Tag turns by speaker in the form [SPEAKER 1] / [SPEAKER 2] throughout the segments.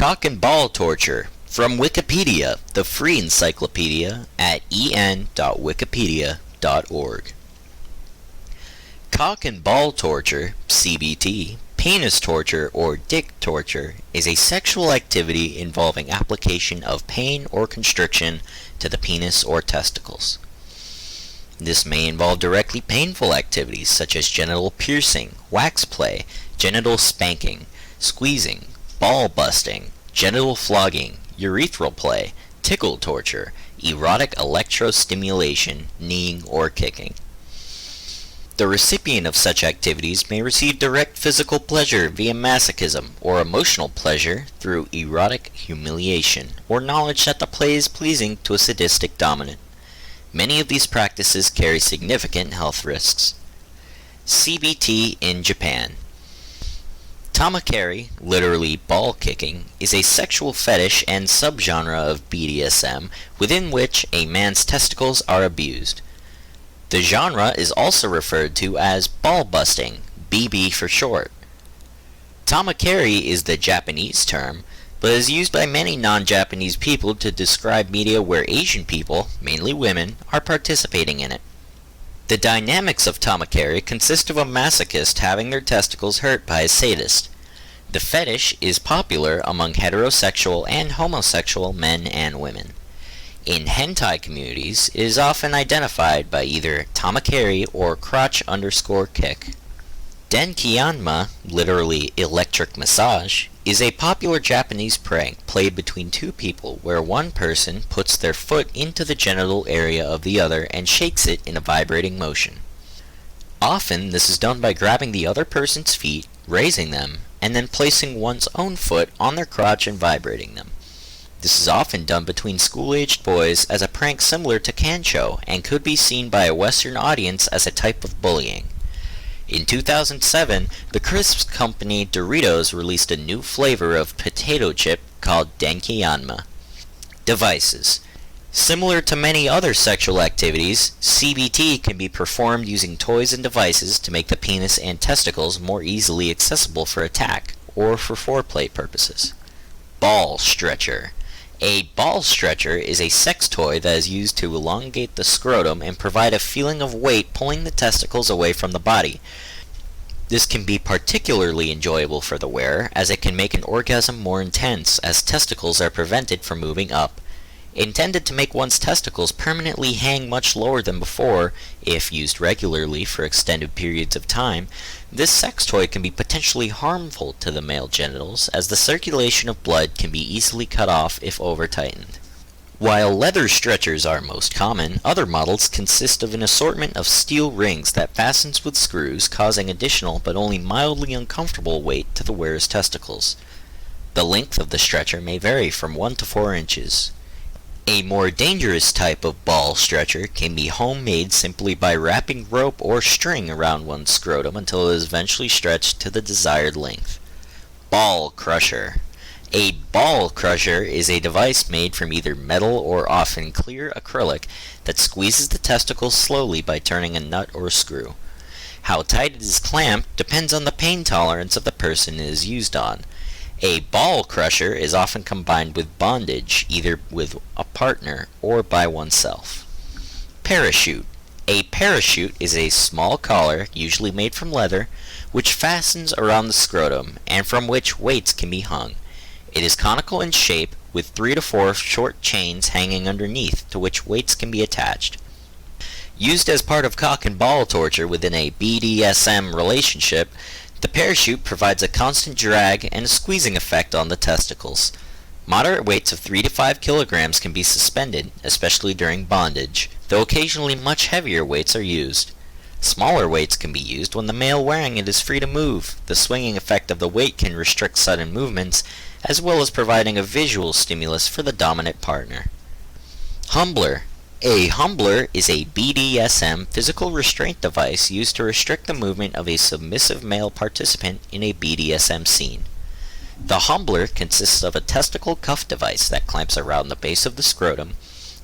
[SPEAKER 1] Cock and ball torture. From Wikipedia, the free encyclopedia at en.wikipedia.org. Cock and ball torture, CBT, penis torture or dick torture, is a sexual activity involving application of pain or constriction to the penis or testicles. This may involve directly painful activities such as genital piercing, wax play, genital spanking, squeezing, ball busting, genital flogging, urethral play, tickle torture, erotic electrostimulation, kneeing, or kicking. The recipient of such activities may receive direct physical pleasure via masochism or emotional pleasure through erotic humiliation or knowledge that the play is pleasing to a sadistic dominant. Many of these practices carry significant health risks. CBT in Japan. Tamakeri, literally ball kicking, is a sexual fetish and subgenre of BDSM within which a man's testicles are abused. The genre is also referred to as ball busting, BB for short. Tamakeri is the Japanese term, but is used by many non-Japanese people to describe media where Asian people, mainly women, are participating in it. The dynamics of tamakeri consist of a masochist having their testicles hurt by a sadist. The fetish is popular among heterosexual and homosexual men and women. In hentai communities, it is often identified by either tamakeri or crotch_kick. Denki-yanma, literally electric massage, is a popular Japanese prank played between two people where one person puts their foot into the genital area of the other and shakes it in a vibrating motion. Often this is done by grabbing the other person's feet, raising them, and then placing one's own foot on their crotch and vibrating them. This is often done between school-aged boys as a prank similar to Kancho and could be seen by a Western audience as a type of bullying. In 2007, the crisps company Doritos released a new flavor of potato chip called Denki-yanma. Devices. Similar to many other sexual activities, CBT can be performed using toys and devices to make the penis and testicles more easily accessible for attack or for foreplay purposes. Ball stretcher. A ball stretcher is a sex toy that is used to elongate the scrotum and provide a feeling of weight pulling the testicles away from the body. This can be particularly enjoyable for the wearer as it can make an orgasm more intense as testicles are prevented from moving up. Intended to make one's testicles permanently hang much lower than before, if used regularly for extended periods of time, this sex toy can be potentially harmful to the male genitals as the circulation of blood can be easily cut off if over-tightened. While leather stretchers are most common, other models consist of an assortment of steel rings that fastens with screws, causing additional but only mildly uncomfortable weight to the wearer's testicles. The length of the stretcher may vary from 1 to 4 inches. A more dangerous type of ball stretcher can be homemade simply by wrapping rope or string around one's scrotum until it is eventually stretched to the desired length. Ball crusher. A ball crusher is a device made from either metal or often clear acrylic that squeezes the testicles slowly by turning a nut or screw. How tight it is clamped depends on the pain tolerance of the person it is used on. A ball crusher is often combined with bondage, either with a partner or by oneself. Parachute. A parachute is a small collar, usually made from leather, which fastens around the scrotum and from which weights can be hung. It is conical in shape with 3 to 4 short chains hanging underneath to which weights can be attached. Used as part of cock and ball torture within a BDSM relationship, the parachute provides a constant drag and a squeezing effect on the testicles. Moderate weights of 3 to 5 kilograms can be suspended, especially during bondage, though occasionally much heavier weights are used. Smaller weights can be used when the male wearing it is free to move. The swinging effect of the weight can restrict sudden movements, as well as providing a visual stimulus for the dominant partner. Humbler. A humbler is a BDSM physical restraint device used to restrict the movement of a submissive male participant in a BDSM scene. The humbler consists of a testicle cuff device that clamps around the base of the scrotum,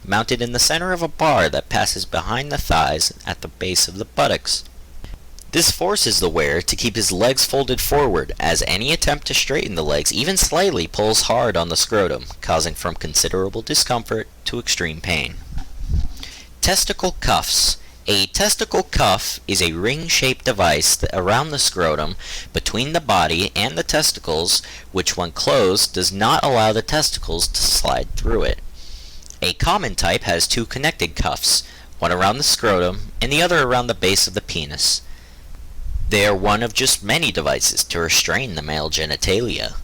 [SPEAKER 1] mounted in the center of a bar that passes behind the thighs at the base of the buttocks. This forces the wearer to keep his legs folded forward, as any attempt to straighten the legs even slightly pulls hard on the scrotum, causing from considerable discomfort to extreme pain. Testicle cuffs. A testicle cuff is a ring-shaped device around the scrotum between the body and the testicles, which when closed does not allow the testicles to slide through it. A common type has two connected cuffs, one around the scrotum and the other around the base of the penis. They are one of just many devices to restrain the male genitalia.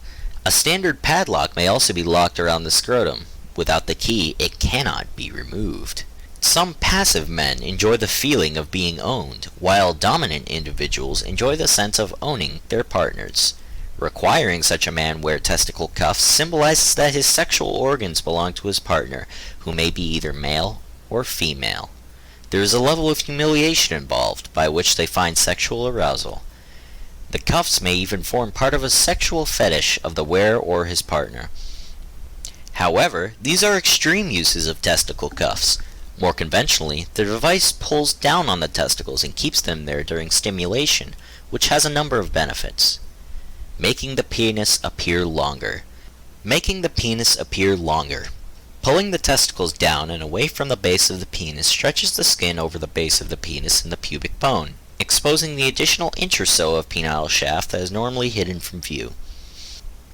[SPEAKER 1] A standard padlock may also be locked around the scrotum. Without the key, it cannot be removed. Some passive men enjoy the feeling of being owned, while dominant individuals enjoy the sense of owning their partners. Requiring such a man wear testicle cuffs symbolizes that his sexual organs belong to his partner, who may be either male or female. There is a level of humiliation involved, by which they find sexual arousal. The cuffs may even form part of a sexual fetish of the wearer or his partner. However, these are extreme uses of testicle cuffs. More conventionally, the device pulls down on the testicles and keeps them there during stimulation, which has a number of benefits. Making the penis appear longer. Making the penis appear longer. Pulling the testicles down and away from the base of the penis stretches the skin over the base of the penis and the pubic bone, exposing the additional inch or so of penile shaft that is normally hidden from view.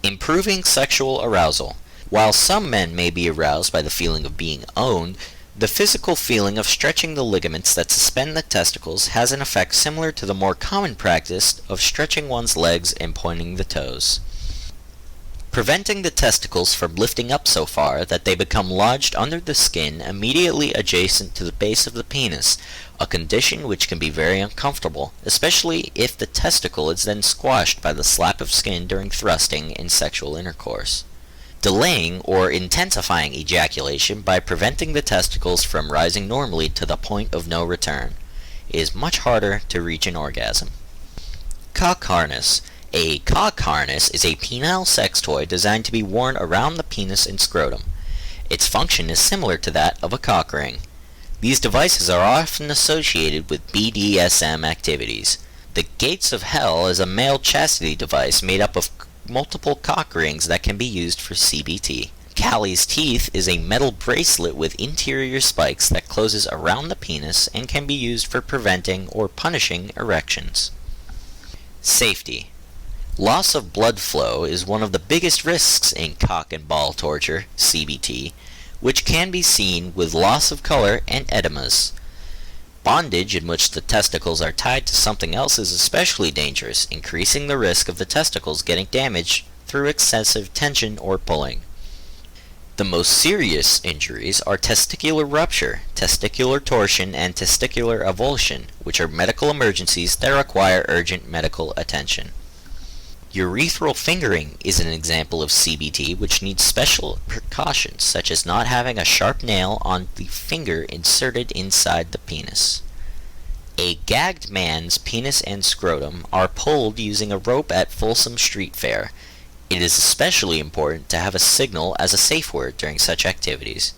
[SPEAKER 1] Improving sexual arousal. While some men may be aroused by the feeling of being owned, the physical feeling of stretching the ligaments that suspend the testicles has an effect similar to the more common practice of stretching one's legs and pointing the toes. Preventing the testicles from lifting up so far that they become lodged under the skin immediately adjacent to the base of the penis, a condition which can be very uncomfortable, especially if the testicle is then squashed by the slap of skin during thrusting in sexual intercourse. Delaying or intensifying ejaculation by preventing the testicles from rising normally to the point of no return. It is much harder to reach an orgasm. Cock harness. A cock harness is a penile sex toy designed to be worn around the penis and scrotum. Its function is similar to that of a cock ring. These devices are often associated with BDSM activities. The Gates of Hell is a male chastity device made up of multiple cock rings that can be used for CBT. Callie's Teeth is a metal bracelet with interior spikes that closes around the penis and can be used for preventing or punishing erections. Safety. Loss of blood flow is one of the biggest risks in cock and ball torture, CBT, which can be seen with loss of color and edemas. Bondage in which the testicles are tied to something else is especially dangerous, increasing the risk of the testicles getting damaged through excessive tension or pulling. The most serious injuries are testicular rupture, testicular torsion, and testicular avulsion, which are medical emergencies that require urgent medical attention. Urethral fingering is an example of CBT which needs special precautions, such as not having a sharp nail on the finger inserted inside the penis. A gagged man's penis and scrotum are pulled using a rope at Folsom Street Fair. It is especially important to have a signal as a safe word during such activities.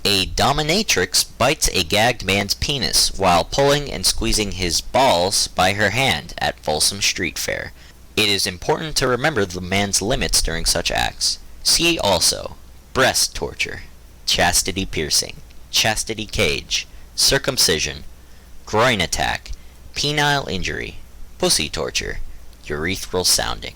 [SPEAKER 1] A dominatrix bites a gagged man's penis while pulling and squeezing his balls by her hand at Folsom Street Fair. It is important to remember the man's limits during such acts. See also breast torture, chastity piercing, chastity cage, circumcision, groin attack, penile injury, pussy torture, urethral sounding.